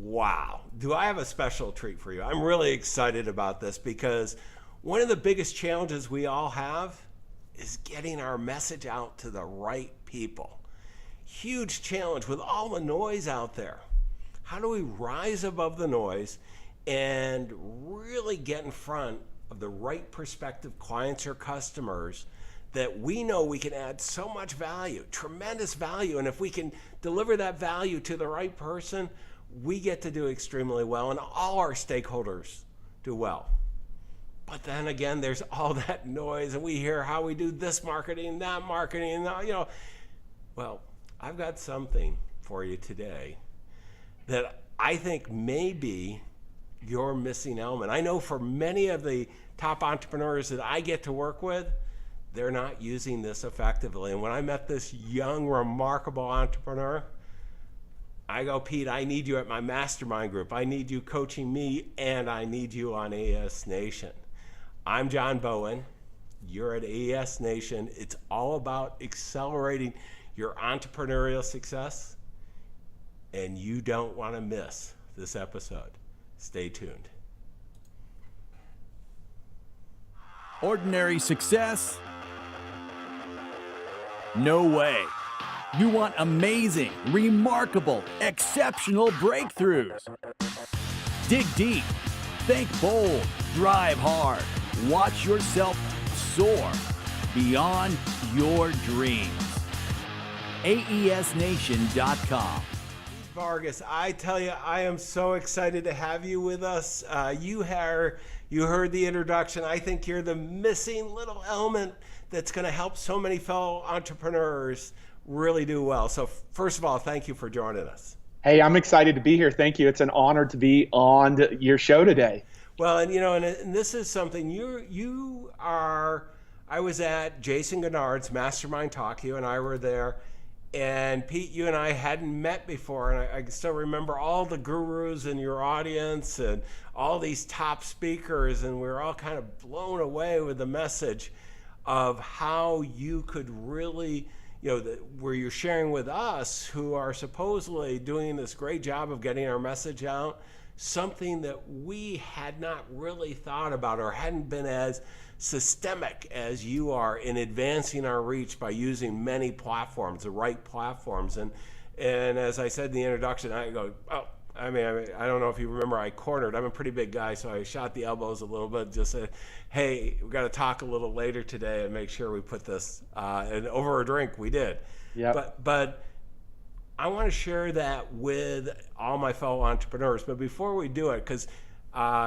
Wow. Do I have a special treat for you? I'm really excited about this because one of the biggest challenges we all have is getting our message out to the right people. Huge challenge with all the noise out there. How do we rise above the noise and really get in front of the right prospective clients or customers that we know we can add so much value, tremendous value, and if we can deliver that value to the right person, we get to do extremely well and all our stakeholders do well. But then again, there's all that noise and we hear how we do this marketing, that marketing, Well, I've got something for you today that I think may be your missing element. I know for many of the top entrepreneurs that I get to work with, they're not using this effectively. And when I met this young, remarkable entrepreneur, I go, Pete, I need you at my mastermind group. I need you coaching me, and I need you on AES Nation. I'm John Bowen. You're at AES Nation. It's all about accelerating your entrepreneurial success, and you don't want to miss this episode. Stay tuned. Ordinary success? No way. You want amazing, remarkable, exceptional breakthroughs. Dig deep, think bold, drive hard, watch yourself soar beyond your dreams. AESNation.com. Vargas, I tell you, I am so excited to have you with us. You heard the introduction. I think you're the missing little element that's going to help so many fellow entrepreneurs really do well. So first of all, thank you for joining us. Hey, I'm excited to be here. Thank you. It's an honor to be on your show today. Well, and this is something you are. I was at Jason Gennard's Mastermind Talk. You and I were there. And Pete, you and I hadn't met before, and I still remember all the gurus in your audience and all these top speakers, and we were all kind of blown away with the message of how you could really, where you're sharing with us who are supposedly doing this great job of getting our message out, something that we had not really thought about or hadn't been as systemic as you are in advancing our reach by using many platforms, the right platforms. And as I said in the introduction, I go, I don't know if you remember, I'm a pretty big guy, so I shot the elbows a little bit, just said, hey, we've got to talk a little later today and make sure we put this, and over a drink, we did. Yep. But I want to share that with all my fellow entrepreneurs. But before we do it, because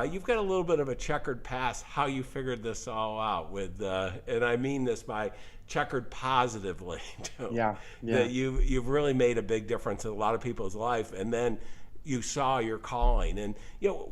you've got a little bit of a checkered past, how you figured this all out with, and I mean this by checkered positively too. Yeah. That you've really made a big difference in a lot of people's life, and then you saw your calling. And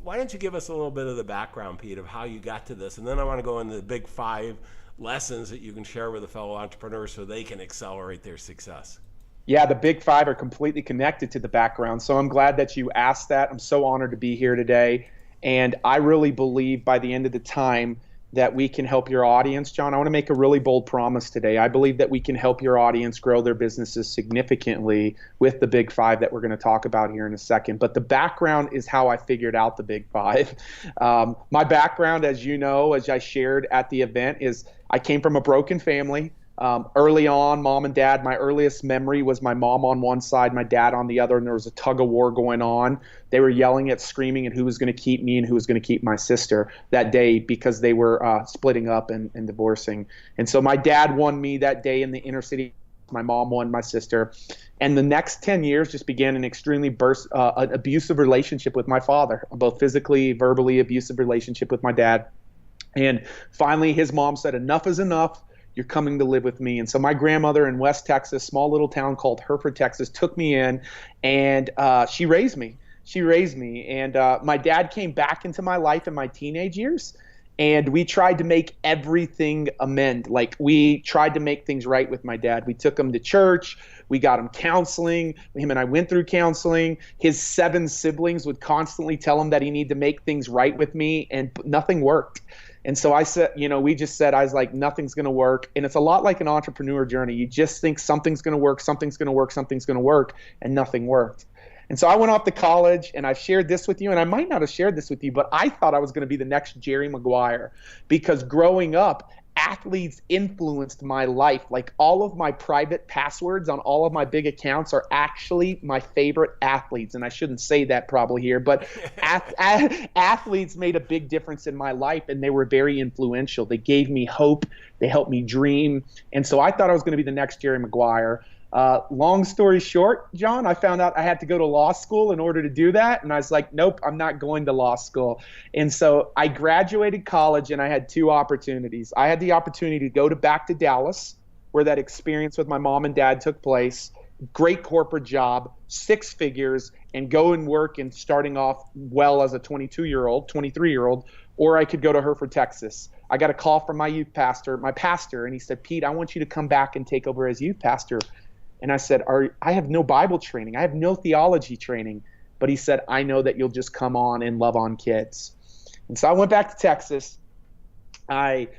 why don't you give us a little bit of the background, Pete, of how you got to this, and then I want to go into the big 5 lessons that you can share with the fellow entrepreneurs so they can accelerate their success. Yeah, the big 5 are completely connected to the background. So I'm glad that you asked that. I'm so honored to be here today. And I really believe by the end of the time that we can help your audience. John, I want to make a really bold promise today. I believe that we can help your audience grow their businesses significantly with the big 5 that we're going to talk about here in a second. But the background is how I figured out the big 5. My background, as you know, as I shared at the event, is I came from a broken family. Early on, mom and dad, my earliest memory was my mom on one side, my dad on the other, and there was a tug of war going on. They were yelling at, screaming at who was going to keep me and who was going to keep my sister that day because they were splitting up and divorcing. And so my dad won me that day in the inner city. My mom won my sister. And the next 10 years just began an extremely an abusive relationship with my father, both physically, verbally abusive relationship with my dad. And finally, his mom said, enough is enough. You're coming to live with me. And so my grandmother in West Texas, small little town called Hereford, Texas, took me in, and she raised me. And my dad came back into my life in my teenage years, and we tried to make everything amend. Like, we tried to make things right with my dad. We took him to church. We got him counseling. Him and I went through counseling. His 7 siblings would constantly tell him that he needed to make things right with me, and nothing worked. And so I said, I was like, nothing's going to work. And it's a lot like an entrepreneur journey. You just think something's going to work, and nothing worked. And so I went off to college, and I shared this with you, and I might not have shared this with you, but I thought I was going to be the next Jerry Maguire, because growing up, athletes influenced my life. Like, all of my private passwords on all of my big accounts are actually my favorite athletes. And I shouldn't say that probably here, but athletes made a big difference in my life, and they were very influential. They gave me hope. They helped me dream. And so I thought I was going to be the next Jerry Maguire. Long story short, John, I found out I had to go to law school in order to do that. And I was like, nope, I'm not going to law school. And so I graduated college, and I had two opportunities. I had the opportunity to go back to Dallas, where that experience with my mom and dad took place. Great corporate job, 6 figures, and go and work and starting off well as a 22-year-old, 23-year-old, or I could go to Hereford, Texas. I got a call from my pastor, and he said, Pete, I want you to come back and take over as youth pastor. And I said, I have no Bible training. I have no theology training. But he said, I know that you'll just come on and love on kids. And so I went back to Texas. I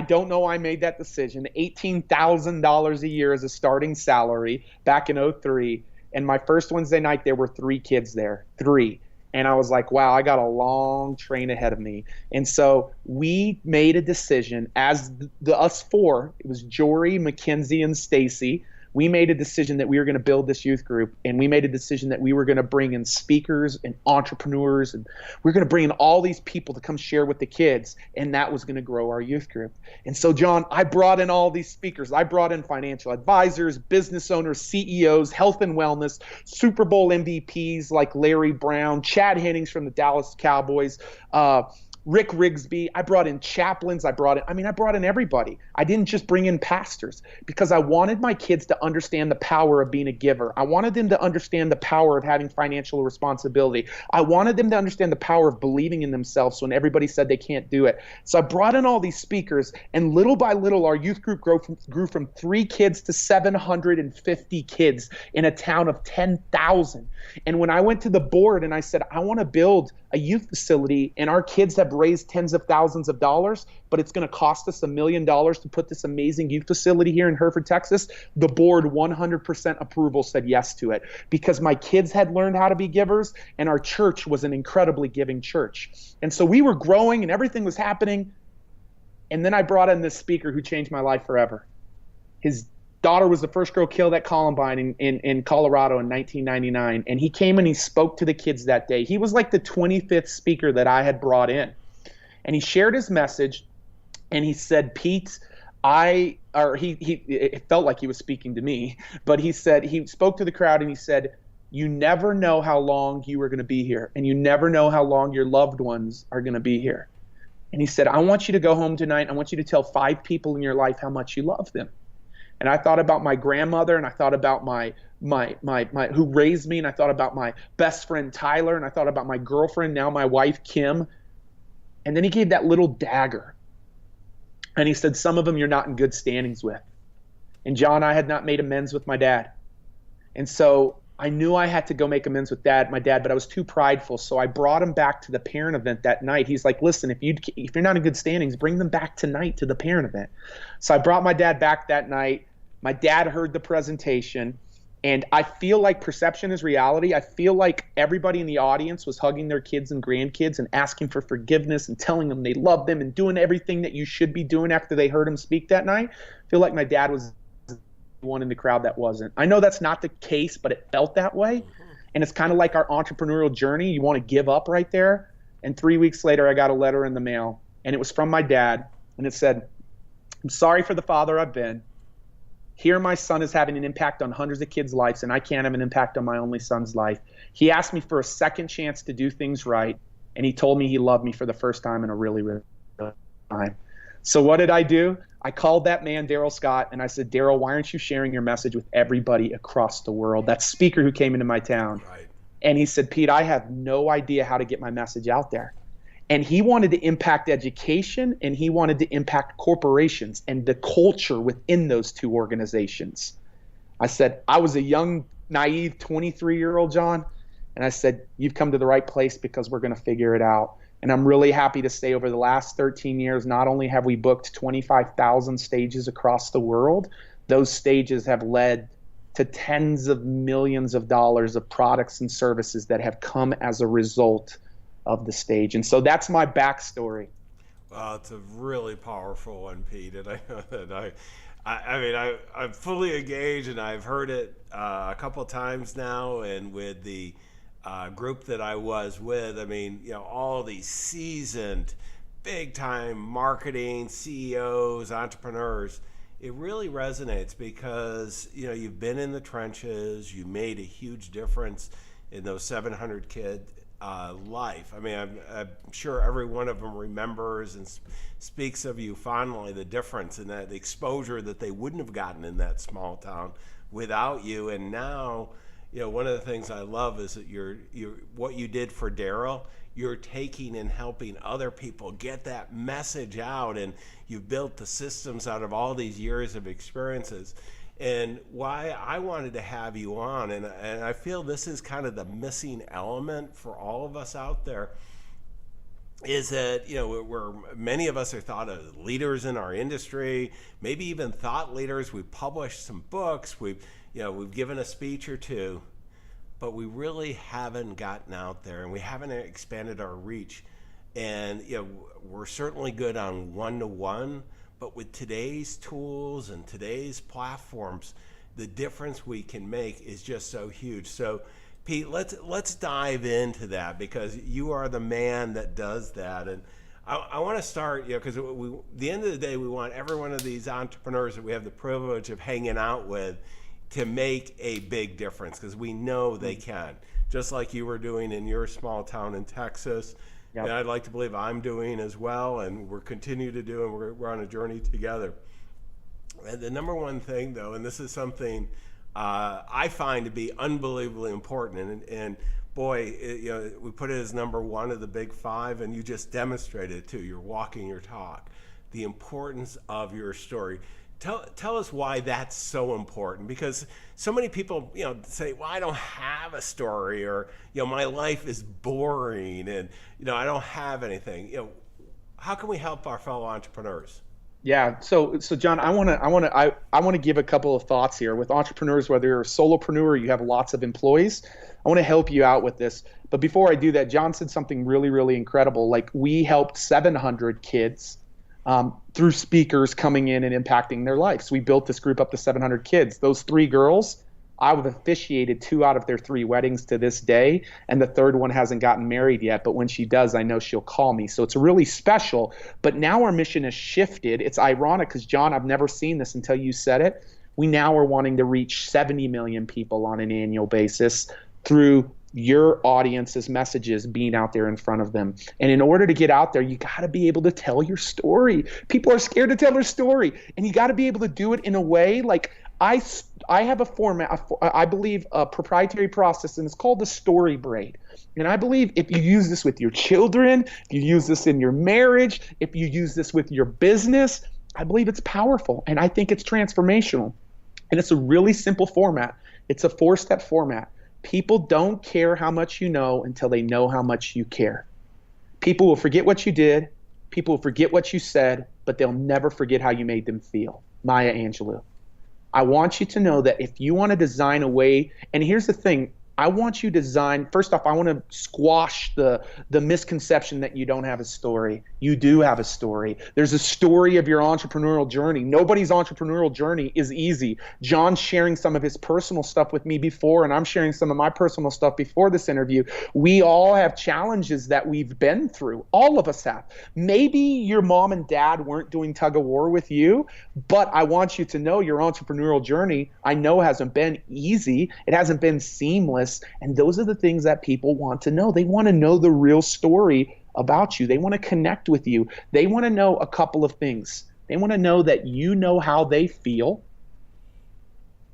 don't know why I made that decision. $18,000 a year as a starting salary back in 2003. And my first Wednesday night, there were 3 kids there, 3. And I was like, wow, I got a long train ahead of me. And so we made a decision as us 4, it was Jory, Mackenzie, and Stacy. We made a decision that we were going to build this youth group, and we made a decision that we were going to bring in speakers and entrepreneurs, and we're going to bring in all these people to come share with the kids, and that was going to grow our youth group. And so, John, I brought in all these speakers. I brought in financial advisors, business owners, CEOs, health and wellness, Super Bowl MVPs like Larry Brown, Chad Hennings from the Dallas Cowboys, Rick Rigsby. I brought in chaplains. I brought in everybody. I didn't just bring in pastors, because I wanted my kids to understand the power of being a giver. I wanted them to understand the power of having financial responsibility. I wanted them to understand the power of believing in themselves when everybody said they can't do it. So I brought in all these speakers, and little by little, our youth group grew from 3 kids to 750 kids in a town of 10,000. And when I went to the board and I said, I want to build a youth facility, and our kids have raised tens of thousands of dollars, but it's going to cost us $1 million to put this amazing youth facility here in Hereford, Texas, the board 100% approval said yes to it, because my kids had learned how to be givers, and our church was an incredibly giving church. And so we were growing, and everything was happening. And then I brought in this speaker who changed my life forever. His daughter was the first girl killed at Columbine in Colorado in 1999. And he came and he spoke to the kids that day. He was like the 25th speaker that I had brought in. And he shared his message, and he said, Pete, it felt like he was speaking to me, but he spoke to the crowd, and he said, you never know how long you are going to be here, and you never know how long your loved ones are going to be here. And he said, I want you to go home tonight. I want you to tell 5 people in your life how much you love them. And I thought about my grandmother, and I thought about my who raised me, and I thought about my best friend Tyler, and I thought about my girlfriend, now my wife Kim. And then he gave that little dagger. And he said, some of them you're not in good standings with. And John, I had not made amends with my dad. And so I knew I had to go make amends with my dad, but I was too prideful. So I brought him back to the parent event that night. He's like, listen, if you're not in good standings, bring them back tonight to the parent event. So I brought my dad back that night. My dad heard the presentation, and I feel like perception is reality. I feel like everybody in the audience was hugging their kids and grandkids and asking for forgiveness and telling them they love them and doing everything that you should be doing after they heard him speak that night. I feel like my dad was the one in the crowd that wasn't. I know that's not the case, but it felt that way. And it's kind of like our entrepreneurial journey. You want to give up right there. And 3 weeks later, I got a letter in the mail, and it was from my dad, and it said, I'm sorry for the father I've been. Here my son is having an impact on hundreds of kids' lives, and I can't have an impact on my only son's life. He asked me for a second chance to do things right, and he told me he loved me for the first time in a really, really long time. So what did I do? I called that man, Daryl Scott, and I said, Daryl, why aren't you sharing your message with everybody across the world? That speaker who came into my town. Right. And he said, Pete, I have no idea how to get my message out there. And he wanted to impact education, and he wanted to impact corporations and the culture within those 2 organizations. I said, I was a young, naive 23-year-old John, and I said, you've come to the right place, because we're going to figure it out. And I'm really happy to say over the last 13 years, not only have we booked 25,000 stages across the world, those stages have led to tens of millions of dollars of products and services that have come as a result of the stage. And so that's my backstory. Well, it's a really powerful one, Pete, and I know that I'm fully engaged, and I've heard it a couple of times now, and with the group that I was with, I mean, all these seasoned, big-time marketing CEOs, entrepreneurs. It really resonates because you've been in the trenches, you made a huge difference in those 700 kid life. I mean, I'm sure every one of them remembers and speaks of you fondly, the difference and the exposure that they wouldn't have gotten in that small town without you. And now, one of the things I love is that you're what you did for Daryl, you're taking and helping other people get that message out, and you've built the systems out of all these years of experiences. And why I wanted to have you on, and I feel this is kind of the missing element for all of us out there, is that we're many of us are thought of leaders in our industry, maybe even thought leaders. We've published some books, we've given a speech or two, but we really haven't gotten out there, and we haven't expanded our reach. And we're certainly good on one-to-one, but with today's tools and today's platforms, the difference we can make is just so huge. So Pete, let's dive into that, because you are the man that does that. And I want to start, because at the end of the day, we want every one of these entrepreneurs that we have the privilege of hanging out with to make a big difference, because we know they can, just like you were doing in your small town in Texas. Yep. And I'd like to believe I'm doing as well, and we're continue to do, and we're on a journey together. And the number one thing, though, and this is something I find to be unbelievably important, and boy, we put it as number one of the big five, and you just demonstrated it too. You're walking your talk. The importance of your story. Tell us why that's so important, because so many people, say, well, I don't have a story, or, my life is boring, and, I don't have anything. How can we help our fellow entrepreneurs? Yeah. So John, I want to give a couple of thoughts here with entrepreneurs, whether you're a solopreneur or you have lots of employees. I want to help you out with this. But before I do that, John said something really, really incredible. Like, we helped 700 kids through speakers coming in and impacting their lives. We built this group up to 700 kids. Those 3 girls, I've officiated 2 out of their 3 weddings to this day, and the 3rd one hasn't gotten married yet, but when she does, I know she'll call me. So it's really special. But now our mission has shifted. It's ironic because, John, I've never seen this until you said it. We now are wanting to reach 70 million people on an annual basis through your audience's messages being out there in front of them. And in order to get out there, you got to be able to tell your story. People are scared to tell their story, and you got to be able to do it in a way like I have a format, I believe a proprietary process, and it's called the Story Braid. And I believe if you use this with your children, if you use this in your marriage, if you use this with your business, I believe it's powerful, and I think it's transformational. And it's a really simple format. It's a 4-step format. People don't care how much you know until they know how much you care. People will forget what you did. People will forget what you said, but they'll never forget how you made them feel. Maya Angelou. I want you to know that if you want to design a way, and here's the thing, I want you to design, first off, I want to squash the misconception that you don't have a story. You do have a story. There's a story of your entrepreneurial journey. Nobody's entrepreneurial journey is easy. John's sharing some of his personal stuff with me before, and I'm sharing some of my personal stuff before this interview. We all have challenges that we've been through. All of us have. Maybe your mom and dad weren't doing tug of war with you, but I want you to know your entrepreneurial journey, I know, hasn't been easy. It hasn't been seamless. And those are the things that people want to know. They want to know the real story about you. They want to connect with you. They want to know a couple of things. They want to know that you know how they feel,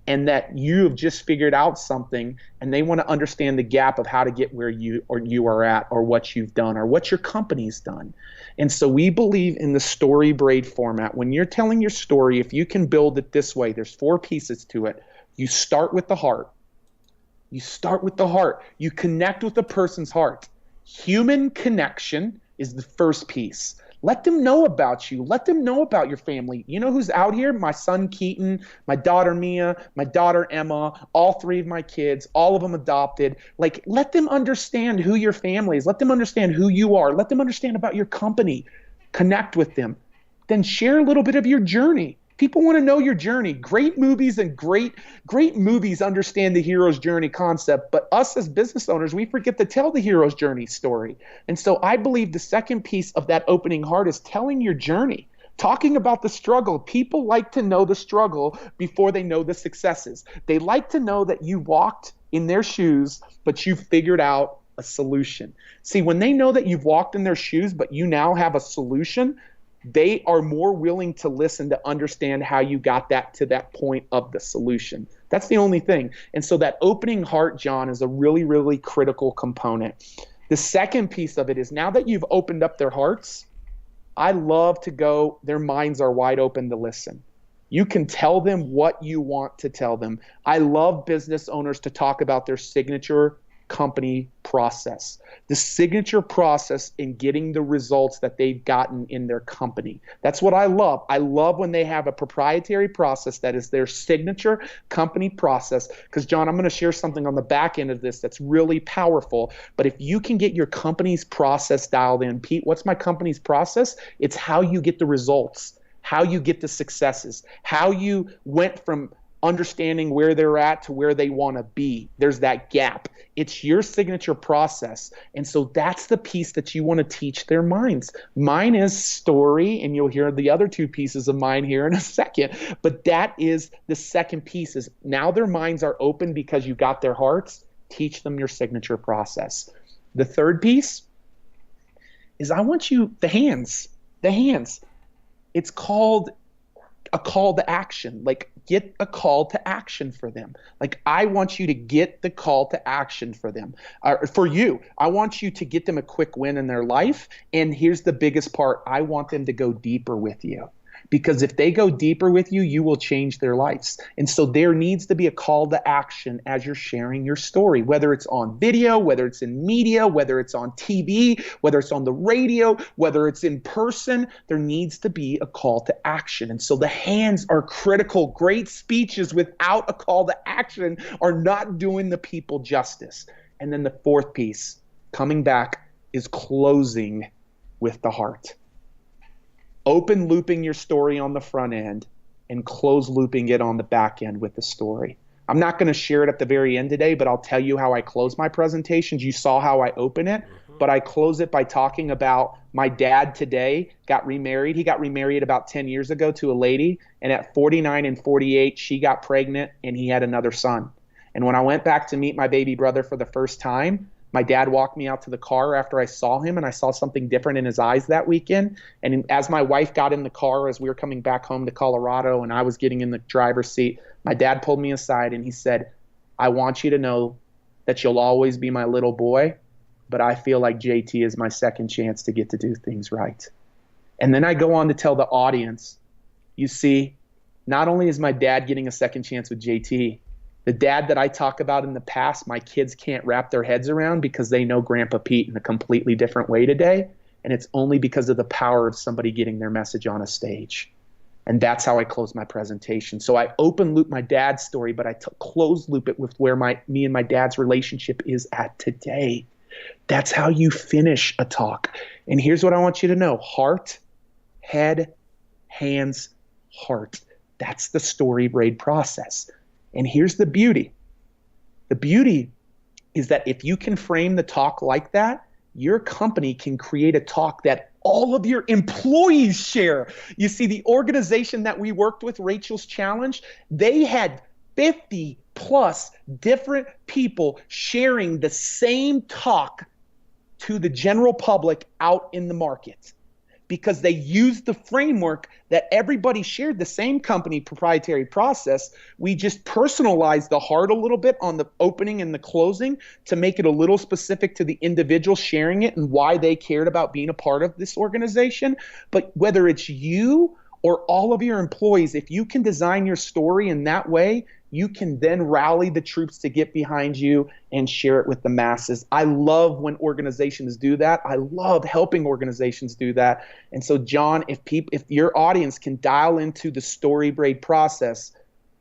and that you have just figured out something, and they want to understand the gap of how to get where you are at, or what you've done, or what your company's done. And so we believe in the Story Braid format. When you're telling your story, if you can build it this way, there's 4 pieces to it. You start with the heart. You start with the heart. You connect with the person's heart. Human connection is the first piece. Let them know about you. Let them know about your family. You know who's out here? My son Keaton, my daughter Mia, my daughter Emma, all three of my kids, all of them adopted. Like, let them understand who your family is. Let them understand who you are. Let them understand about your company. Connect with them. Then share a little bit of your journey. People want to know your journey. Great movies and great movies understand the hero's journey concept, but us as business owners, we forget to tell the hero's journey story. And so I believe the second piece of that opening heart is telling your journey, talking about the struggle. People like to know the struggle before they know the successes. They like to know that you walked in their shoes, but you figured out a solution. See, when they know that you've walked in their shoes, but you now have a solution, they are more willing to listen to understand how you got that to that point of the solution. That's the only thing. And so that opening heart, John, is a really, really critical component. The second piece of it is, now that you've opened up their hearts, I love to go, their minds are wide open to listen. You can tell them what you want to tell them. I love business owners to talk about their signature company process, the signature process in getting the results that they've gotten in their company. That's what I love. I love when they have a proprietary process that is their signature company process. Because, John, I'm going to share something on the back end of this that's really powerful. But if you can get your company's process dialed in, Pete, what's my company's process? It's how you get the results, how you get the successes, how you went from understanding where they're at to where they want to be. There's that gap. It's your signature process. And so that's the piece that you want to teach their minds. Mine is story, and you'll hear the other two pieces of mine here in a second. But that is the second piece, is now their minds are open because you got their hearts. Teach them your signature process. The third piece is, I want you, the hands. It's called a call to action. Like, get a call to action for them. Like, I want you to get the call to action for them. For you, I want you to get them a quick win in their life. And here's the biggest part. I want them to go deeper with you. Because if they go deeper with you, you will change their lives. And so there needs to be a call to action as you're sharing your story, whether it's on video, whether it's in media, whether it's on TV, whether it's on the radio, whether it's in person. There needs to be a call to action. And so the hands are critical. Great speeches without a call to action are not doing the people justice. And then the fourth piece, coming back, is closing with the heart. Open looping your story on the front end and close looping it on the back end with the story. I'm not going to share it at the very end today, but I'll tell you how I close my presentations. You saw how I open it, but I close it by talking about my dad today got remarried. He got remarried about 10 years ago to a lady, and at 49 and 48, she got pregnant and he had another son. And when I went back to meet my baby brother for the first time, my dad walked me out to the car after I saw him, and I saw something different in his eyes that weekend. And as my wife got in the car, as we were coming back home to Colorado and I was getting in the driver's seat, my dad pulled me aside and he said, I want you to know that you'll always be my little boy, but I feel like JT is my second chance to get to do things right. And then I go on to tell the audience, you see, not only is my dad getting a second chance with JT, the dad that I talk about in the past, my kids can't wrap their heads around because they know Grandpa Pete in a completely different way today. And it's only because of the power of somebody getting their message on a stage. And that's how I close my presentation. So I open loop my dad's story, but I close loop it with where me and my dad's relationship is at today. That's how you finish a talk. And here's what I want you to know. Heart, head, hands, heart. That's the Story Braid process. And here's the beauty. The beauty is that if you can frame the talk like that, your company can create a talk that all of your employees share. You see, the organization that we worked with, Rachel's Challenge, they had 50 plus different people sharing the same talk to the general public out in the market, because they used the framework that everybody shared, the same company proprietary process. We just personalized the heart a little bit on the opening and the closing to make it a little specific to the individual sharing it and why they cared about being a part of this organization. But whether it's you or all of your employees, if you can design your story in that way, you can then rally the troops to get behind you and share it with the masses. I love when organizations do that. I love helping organizations do that. And so, John, if your audience can dial into the Story Braid process,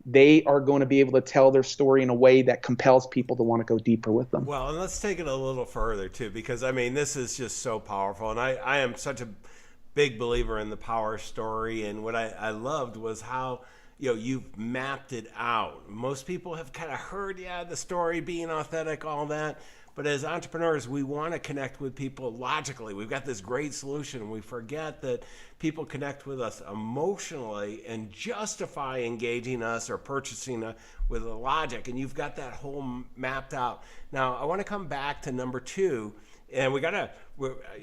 they are going to be able to tell their story in a way that compels people to want to go deeper with them. Well, and let's take it a little further too, because I mean, this is just so powerful. And I am such a big believer in the power story. And what I loved was how, you've mapped it out. Most people have kind of heard, the story, being authentic, all that. But as entrepreneurs, we want to connect with people logically. We've got this great solution. We forget that people connect with us emotionally and justify engaging us or purchasing with a logic. And you've got that whole mapped out. Now, I want to come back to number 2. And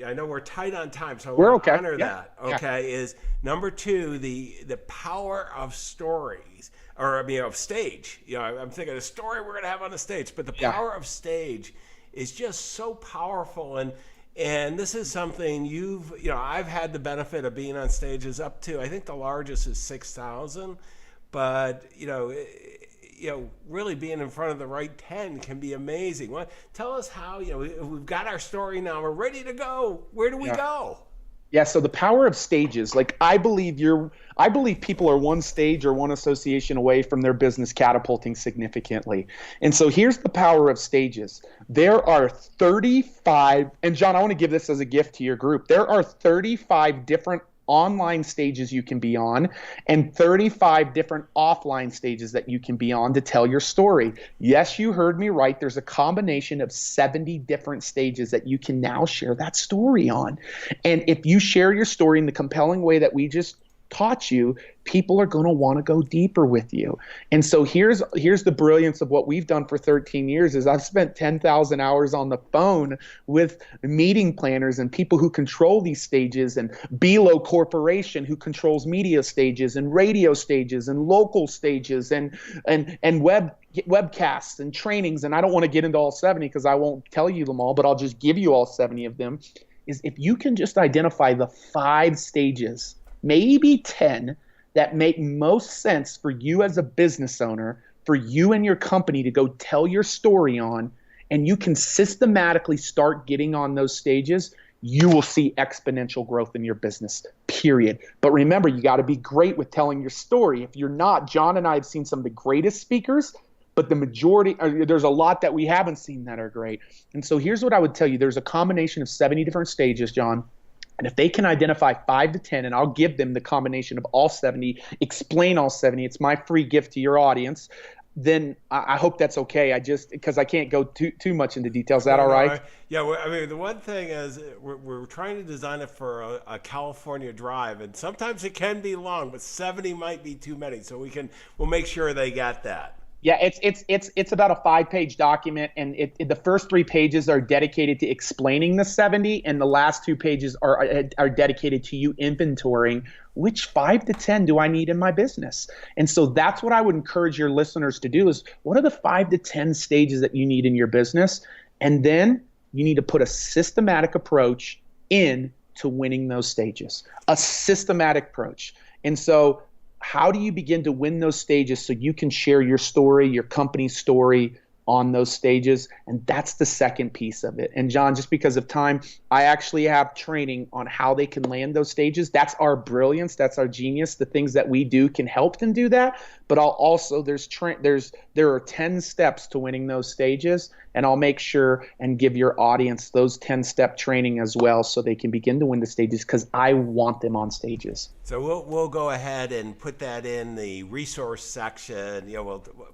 I know we're tight on time, so I want to honor that. Okay, is number 2, the power of stories, or of stage. I'm thinking a story we're going to have on the stage, but the power of stage is just so powerful. And this is something I've had the benefit of being on stages up to, I think the largest is 6,000, but really being in front of the right 10 can be amazing. Tell us how, we've got our story now, we're ready to go. Where do we go? Yeah, so the power of stages, I believe people are one stage or one association away from their business catapulting significantly. And so here's the power of stages. There are 35, and John, I want to give this as a gift to your group. There are 35 different online stages you can be on and 35 different offline stages that you can be on to tell your story. Yes, you heard me right. There's a combination of 70 different stages that you can now share that story on. And if you share your story in the compelling way that we just taught you, people are going to want to go deeper with you. And so here's the brilliance of what we've done for 13 years is I've spent 10,000 hours on the phone with meeting planners and people who control these stages, and Belo Corporation who controls media stages and radio stages and local stages and webcasts and trainings. And I don't want to get into all 70 because I won't tell you them all, but I'll just give you all 70 of them. Is if you can just identify the 5 stages, maybe 10, that make most sense for you as a business owner, for you and your company to go tell your story on, and you can systematically start getting on those stages, you will see exponential growth in your business, period. But remember, you got to be great with telling your story. If you're not, John and I have seen some of the greatest speakers, but the majority, there's a lot that we haven't seen that are great. And so here's what I would tell you. There's a combination of 70 different stages, John. And if they can identify 5 to 10, and I'll give them the combination of all 70, explain all 70, it's my free gift to your audience, then I hope that's okay. Because I can't go too much into details. Is that all right? Yeah, I mean, the one thing is we're trying to design it for a California drive, and sometimes it can be long, but 70 might be too many. So we'll make sure they got that. Yeah, it's about a 5-page document, and the first 3 pages are dedicated to explaining the 70, and the last 2 pages are dedicated to you inventorying which 5 to 10 do I need in my business. And so that's what I would encourage your listeners to do is, what are the 5 to 10 stages that you need in your business? And then you need to put a systematic approach in to winning those stages, a systematic approach. And so how do you begin to win those stages so you can share your story, your company's story on those stages? And that's the second piece of it. And John, just because of time, I actually have training on how they can land those stages. That's our brilliance. That's our genius. The things that we do can help them do that. But I'll also, there are 10 steps to winning those stages. And I'll make sure and give your audience those 10-step training as well so they can begin to win the stages, because I want them on stages. So we'll go ahead and put that in the resource section,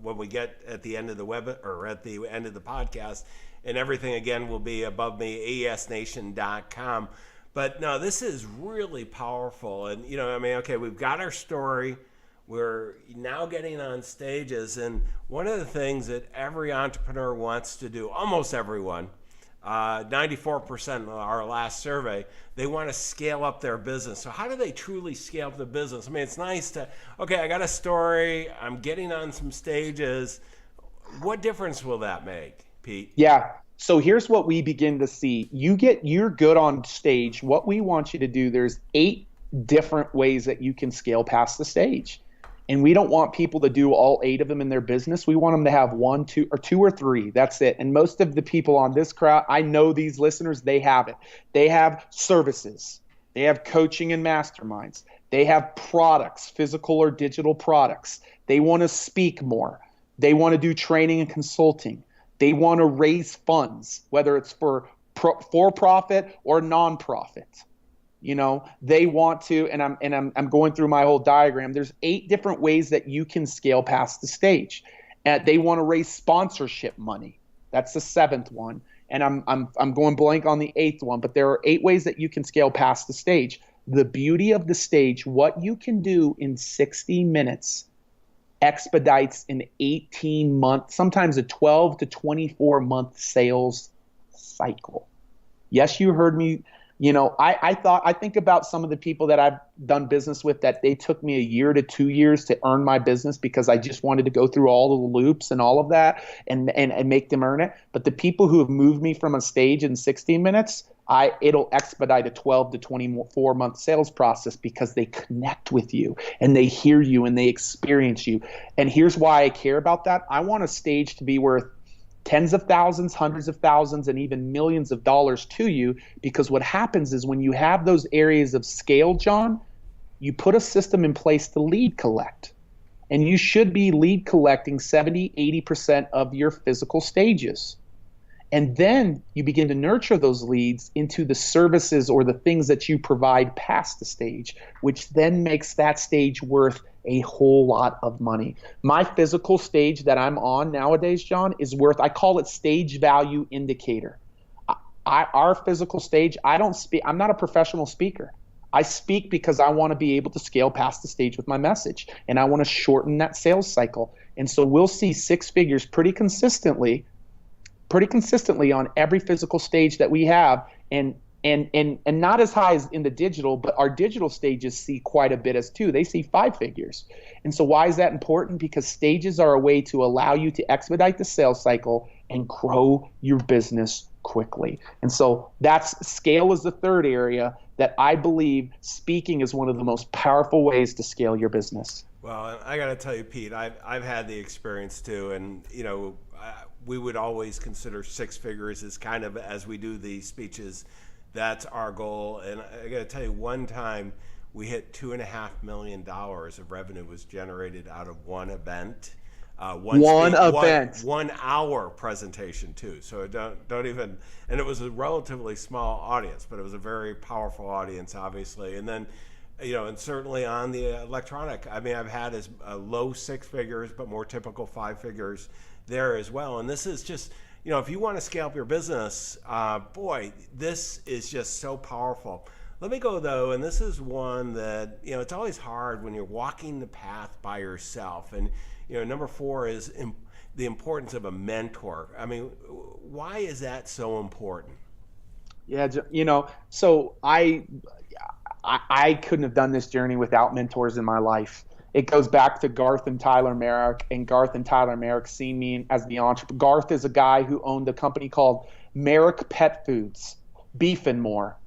when we get at the end of the web or at the end of the podcast, and everything again will be above me, aesnation.com. But no, this is really powerful. And, okay, we've got our story. We're now getting on stages, and one of the things that every entrepreneur wants to do, almost everyone, 94% of our last survey, they want to scale up their business. So how do they truly scale up the business? I mean, it's nice to, okay, I got a story, I'm getting on some stages. What difference will that make, Pete? Yeah. So here's what we begin to see. You're good on stage. What we want you to do, there's 8 different ways that you can scale past the stage. And we don't want people to do all 8 of them in their business. We want them to have 1, 2, or 2 or 3. That's it. And most of the people on this crowd, I know these listeners, they have it. They have services. They have coaching and masterminds. They have products, physical or digital products. They want to speak more. They want to do training and consulting. They want to raise funds, whether it's for-profit or nonprofit. They want to, and I'm going through my whole diagram. There's 8 different ways that you can scale past the stage. And they want to raise sponsorship money. That's the 7th one. And I'm going blank on the 8th one, but there are 8 ways that you can scale past the stage. The beauty of the stage, what you can do in 60 minutes expedites an 18-month, sometimes a 12 to 24-month sales cycle. Yes, you heard me. I think about some of the people that I've done business with that they took me 1 year to 2 years to earn my business because I just wanted to go through all the loops and all of that and make them earn it. But the people who have moved me from a stage in 60 minutes, it'll expedite a 12 to 24 month sales process because they connect with you and they hear you and they experience you. And here's why I care about that. I want a stage to be worth tens of thousands, hundreds of thousands, and even millions of dollars to you, because what happens is when you have those areas of scale, John, you put a system in place to lead collect. And you should be lead collecting 70, 80% of your physical stages. And then you begin to nurture those leads into the services or the things that you provide past the stage, which then makes that stage worth a whole lot of money. My physical stage that I'm on nowadays, John, is worth, I call it stage value indicator. Our physical stage, I don't speak, I'm not a professional speaker. I speak because I want to be able to scale past the stage with my message, and I want to shorten that sales cycle. And so we'll see 6 figures pretty consistently on every physical stage that we have, and not as high as in the digital, but our digital stages see quite a bit as too. They see 5 figures. And so why is that important? Because stages are a way to allow you to expedite the sales cycle and grow your business quickly. And so scale is the 3rd area that I believe speaking is one of the most powerful ways to scale your business. Well, I got to tell you, Pete, I've had the experience too, and we would always consider 6 figures as kind of, as we do these speeches, that's our goal. And I got to tell you, one time we hit $2.5 million of revenue was generated out of one event. One 1 hour presentation too. So don't even, and it was a relatively small audience, but it was a very powerful audience, obviously. And then, and certainly on the electronic, I mean, I've had as low 6 figures, but more typical 5 figures there as well. And this is just, if you want to scale up your business, boy, this is just so powerful. Let me go though, and this is one that, it's always hard when you're walking the path by yourself. And, number 4 is the importance of a mentor. I mean, why is that so important? Yeah, so I couldn't have done this journey without mentors in my life. It goes back to Garth and Tyler Merrick, and Garth and Tyler Merrick seen me as the entrepreneur. Garth is a guy who owned a company called Merrick Pet Foods, Beef and More.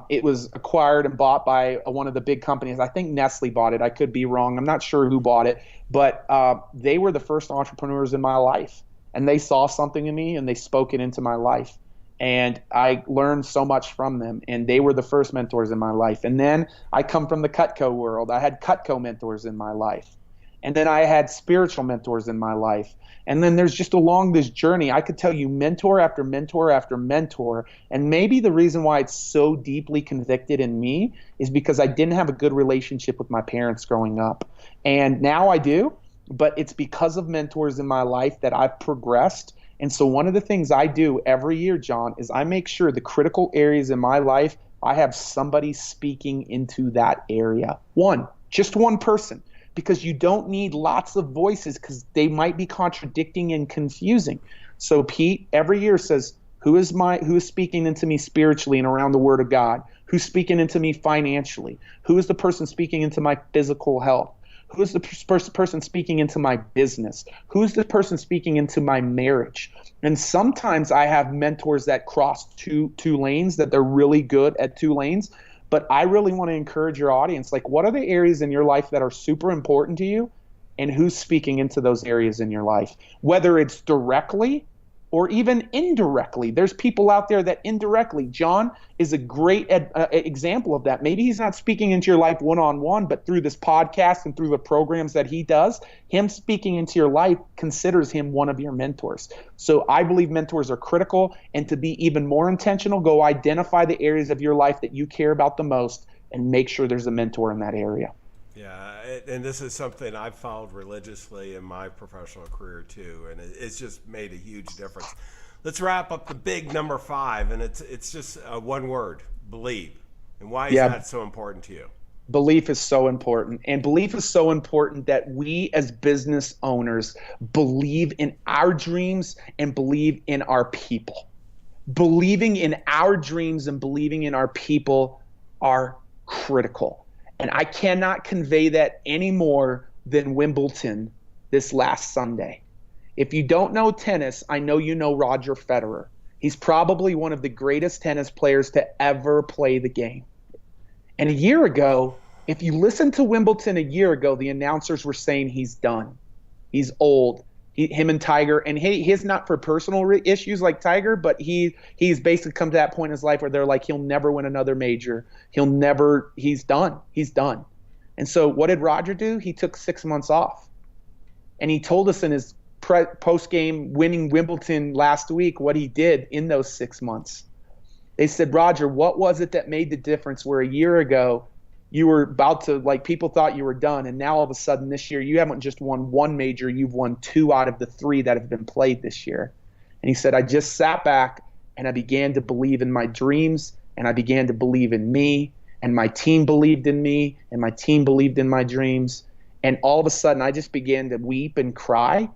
It was acquired and bought by one of the big companies. I think Nestle bought it. I could be wrong. I'm not sure who bought it, but they were the first entrepreneurs in my life, and they saw something in me and they spoke it into my life. And I learned so much from them, and they were the first mentors in my life. And then I come from the Cutco world. I had Cutco mentors in my life. And then I had spiritual mentors in my life. And then there's just along this journey, I could tell you mentor after mentor after mentor. And maybe the reason why it's so deeply convicted in me is because I didn't have a good relationship with my parents growing up. And now I do, but it's because of mentors in my life that I've progressed. And so one of the things I do every year, John, is I make sure the critical areas in my life, I have somebody speaking into that area. Just one person, because you don't need lots of voices because they might be contradicting and confusing. So Pete every year says, who is speaking into me spiritually and around the Word of God? Who's speaking into me financially? Who is the person speaking into my physical health? Who's the person speaking into my business? Who's the person speaking into my marriage? And sometimes I have mentors that cross two lanes, that they're really good at 2 lanes. But I really want to encourage your audience, like, what are the areas in your life that are super important to you, and who's speaking into those areas in your life, whether it's directly or even indirectly. There's people out there that indirectly, John is a great example of that. Maybe he's not speaking into your life one-on-one, but through this podcast and through the programs that he does, him speaking into your life considers him one of your mentors. So I believe mentors are critical, and to be even more intentional, go identify the areas of your life that you care about the most and make sure there's a mentor in that area. Yeah, and this is something I've followed religiously in my professional career too, and it's just made a huge difference. Let's wrap up the big number 5, and it's just one word: believe. And why is that so important to you? Belief is so important, and belief is so important that we as business owners believe in our dreams and believe in our people. Believing in our dreams and believing in our people are critical. And I cannot convey that any more than Wimbledon this last Sunday. If you don't know tennis, I know you know Roger Federer. He's probably one of the greatest tennis players to ever play the game. And a year ago, if you listened to Wimbledon a year ago, the announcers were saying he's done. He's old. Him and Tiger, and he's not for personal issues like Tiger, but he's basically come to that point in his life where they're like, he'll never win another major. He's done. He's done. And so what did Roger do? He took 6 months off. And he told us in his post-game winning Wimbledon last week what he did in those 6 months. They said, Roger, what was it that made the difference where a year ago you were about to, like, people thought you were done, and now all of a sudden this year you haven't just won one major, you've won 2 out of the 3 that have been played this year. And he said, I just sat back and I began to believe in my dreams, and I began to believe in me, and my team believed in me, and my team believed in my dreams. And all of a sudden I just began to weep and cry,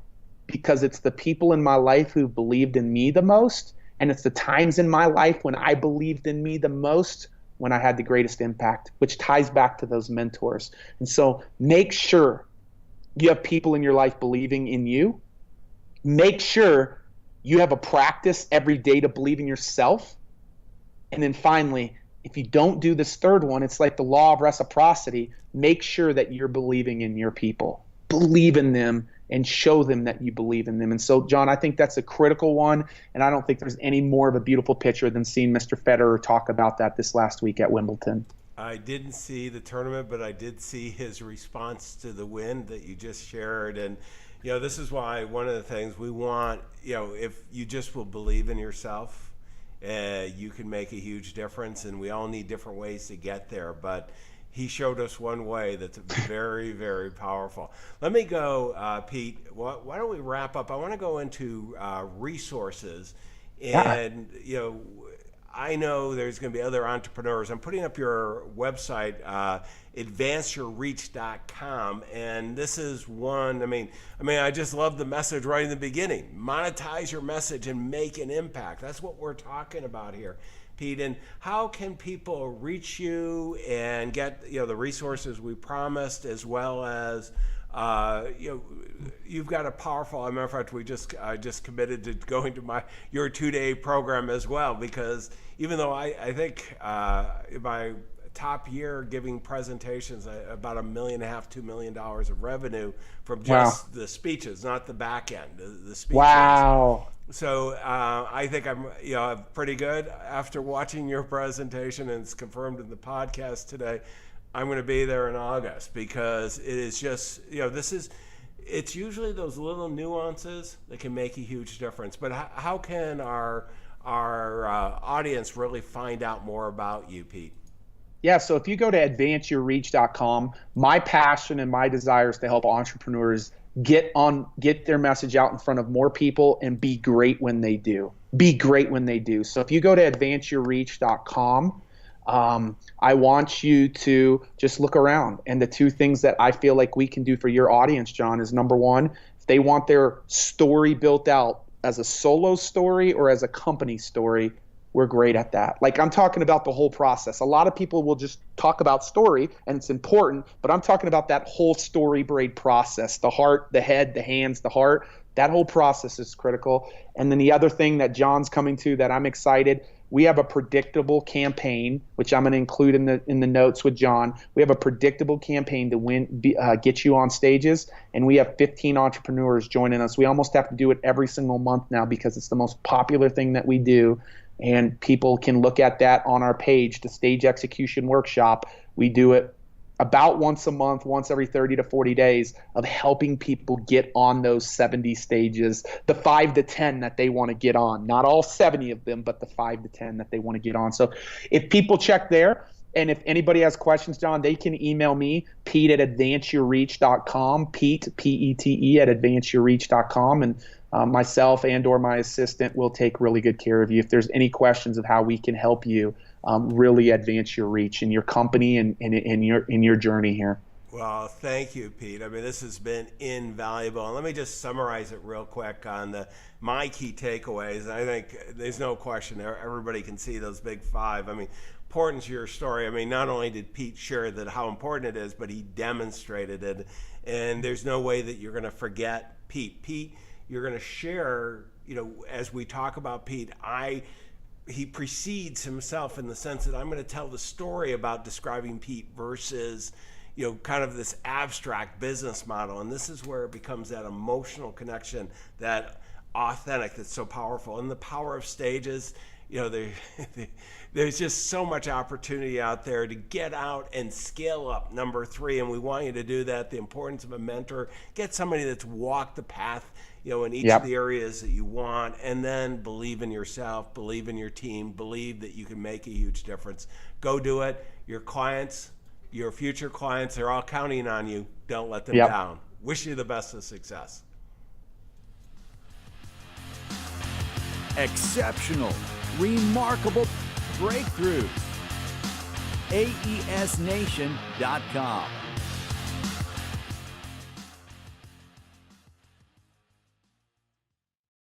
because it's the people in my life who believed in me the most, and it's the times in my life when I believed in me the most when I had the greatest impact, which ties back to those mentors. And so make sure you have people in your life believing in you. Make sure you have a practice every day to believe in yourself. And then finally, if you don't do this third one, it's like the law of reciprocity. Make sure that you're believing in your people. Believe in them and show them that you believe in them. And so, John, I think that's a critical one, and I don't think there's any more of a beautiful picture than seeing Mr. Federer talk about that this last week at Wimbledon. I didn't see the tournament, but I did see his response to the win that you just shared. And, you know, this is why one of the things we want, you know, if you just will believe in yourself, you can make a huge difference, and we all need different ways to get there. But he showed us one way that's very, very powerful. Let me go, Pete. Why don't we wrap up? I want to go into resources. And, you know, I know there's going to be other entrepreneurs. I'm putting up your website, advanceyourreach.com. And this is one, I mean, I just love the message right in the beginning. Monetize your message and make an impact. That's what we're talking about here, Pete. And how can people reach you and get, you know, the resources we promised, as well as, you know, you've got a powerful, as a matter of fact, I just committed to going to your 2-day program as well, because even though I think in my top year giving presentations, about $1.5 million, $2 million of revenue from just the speeches, not the back end, the speeches. Wow. So I think I'm, you know, pretty good after watching your presentation, and it's confirmed in the podcast today. I'm going to be there in August, because it is just, you know, it's usually those little nuances that can make a huge difference. But how can our audience really find out more about you, Pete? Yeah, so if you go to advanceyourreach.com, my passion and my desire is to help entrepreneurs get their message out in front of more people and be great when they do. Be great when they do. So if you go to advanceyourreach.com, I want you to just look around. And the 2 things that I feel like we can do for your audience, John, is number 1, if they want their story built out as a solo story or as a company story, we're great at that. Like, I'm talking about the whole process. A lot of people will just talk about story, and it's important, but I'm talking about that whole Story Braid process, the heart, the head, the hands, the heart. That whole process is critical. And then the other thing that John's coming to that I'm excited, we have a predictable campaign, which I'm going to include in the notes with John. We have a predictable campaign to get you on stages, and we have 15 entrepreneurs joining us. We almost have to do it every single month now because it's the most popular thing that we do, and people can look at that on our page, the Stage Execution Workshop. We do it about once a month, once every 30 to 40 days, of helping people get on those 70 stages, the 5 to 10 that they want to get on. Not all 70 of them, but the 5 to 10 that they want to get on. So if people check there, and if anybody has questions, John, they can email me, Pete@advanceyourreach.com, Pete, P-E-T-E, @advanceyourreach.com, and myself and or my assistant will take really good care of you. If there's any questions of how we can help you really advance your reach in your company and in your journey here. Well, thank you, Pete. I mean, this has been invaluable. And let me just summarize it real quick on my key takeaways. I think there's no question there. Everybody can see those big 5. I mean, important to your story. I mean, not only did Pete share that how important it is, but he demonstrated it. And there's no way that you're going to forget Pete. Pete, you're going to share, as we talk about Pete, he precedes himself in the sense that I'm going to tell the story about describing Pete versus, kind of this abstract business model. And this is where it becomes that emotional connection, that authentic, that's so powerful. And the power of stages, there's just so much opportunity out there to get out and scale up. Number 3, and we want you to do that, the importance of a mentor. Get somebody that's walked the path, in each of the areas that you want, and then believe in yourself, believe in your team, believe that you can make a huge difference. Go do it. Your clients, your future clients, they're all counting on you. Don't let them down. Wish you the best of success. Exceptional, remarkable breakthroughs. AESnation.com.